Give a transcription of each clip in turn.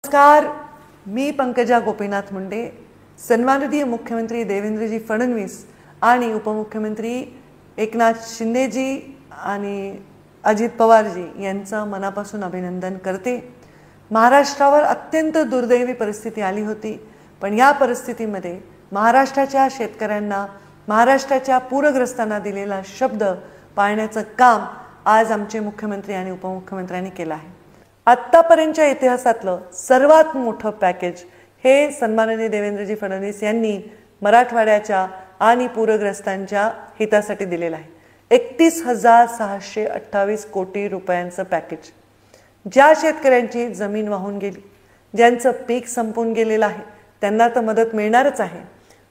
नमस्कार, मी पंकजा गोपीनाथ मुंडे. सन्माननीय मुख्यमंत्री देवेंद्रजी फडणवीस आणि उपमुख्यमंत्री एकनाथ शिंदेजी आणि अजित पवारजी यांचं मनापासून अभिनंदन करते. महाराष्ट्रावर अत्यंत दुर्दैवी परिस्थिती आली होती, पण या परिस्थितीमध्ये महाराष्ट्राच्या शेतकऱ्यांना, महाराष्ट्राच्या पूरग्रस्तांना दिलेला शब्द पाळण्याचं काम आज आमचे मुख्यमंत्री आणि उपमुख्यमंत्र्यांनी केलं आहे. आत्तापर्यंतच्या इतिहासातलं सर्वात मोठं पॅकेज हे सन्माननीय देवेंद्रजी फडणवीस यांनी मराठवाड्याच्या आणि पूरग्रस्तांच्या हितासाठी दिलेलं आहे. 31,628 कोटी रुपयांचं पॅकेज. ज्या शेतकऱ्यांची जमीन वाहून गेली, ज्यांचं पीक संपून गेलेलं आहे, त्यांना तर मदत मिळणारच आहे,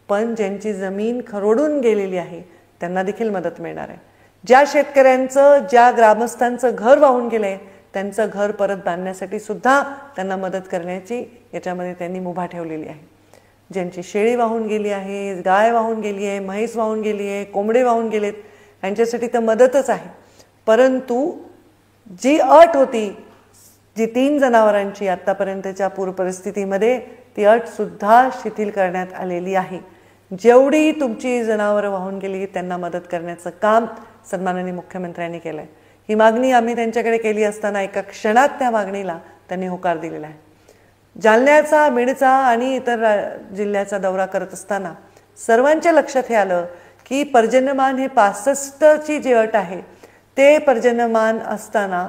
पण ज्यांची जमीन खरडून गेलेली आहे त्यांना देखील मदत मिळणार आहे. ज्या शेतकऱ्यांचं, ज्या ग्रामस्थांचं घर वाहून गेलंय, त्यांचं घर परत बांधण्यासाठी सुद्धा त्यांना मदत करण्याची याच्यामध्ये त्यांनी मुभा ठेवलेली आहे. ज्यांची शेळी वाहून गेली आहे, गाय वाहून गेली आहे, म्हैस वाहून गेली आहे, कोंबडे वाहून गेलेत, यांच्यासाठी तर मदतच आहे. परंतु जी अट होती, जी 3 जनावरांची आत्तापर्यंतच्या पूर परिस्थितीमध्ये, ती अट सुद्धा शिथिल करण्यात आलेली आहे. जेवढी तुमची जनावरं वाहून गेली त्यांना मदत करण्याचं काम सन्माननीय मुख्यमंत्र्यांनी केलं आहे. ही मागणी आम्ही त्यांच्याकडे केली असताना एका क्षणात त्या मागणीला त्यांनी होकार दिलेला आहे. जालन्याचा, बीडचा आणि इतर जिल्ह्याचा दौरा करत असताना सर्वांच्या लक्षात हे आलं की पर्जन्यमान हे 65ची जी अट आहे, ते पर्जन्यमान असताना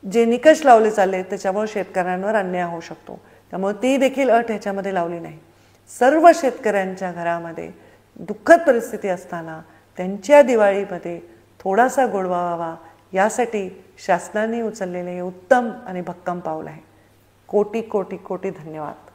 जे निकष लावले चालले त्याच्यामुळे शेतकऱ्यांवर अन्याय होऊ शकतो. त्यामुळे ती देखील अट ह्याच्यामध्ये लावली नाही. सर्व शेतकऱ्यांच्या घरामध्ये दुःखद परिस्थिती असताना त्यांच्या दिवाळीमध्ये थोडासा गोडवा व्हावा, यासाठी शासनाने उचललेले उत्तम आणि भक्कम पाऊल आहे. कोटी कोटी कोटी धन्यवाद.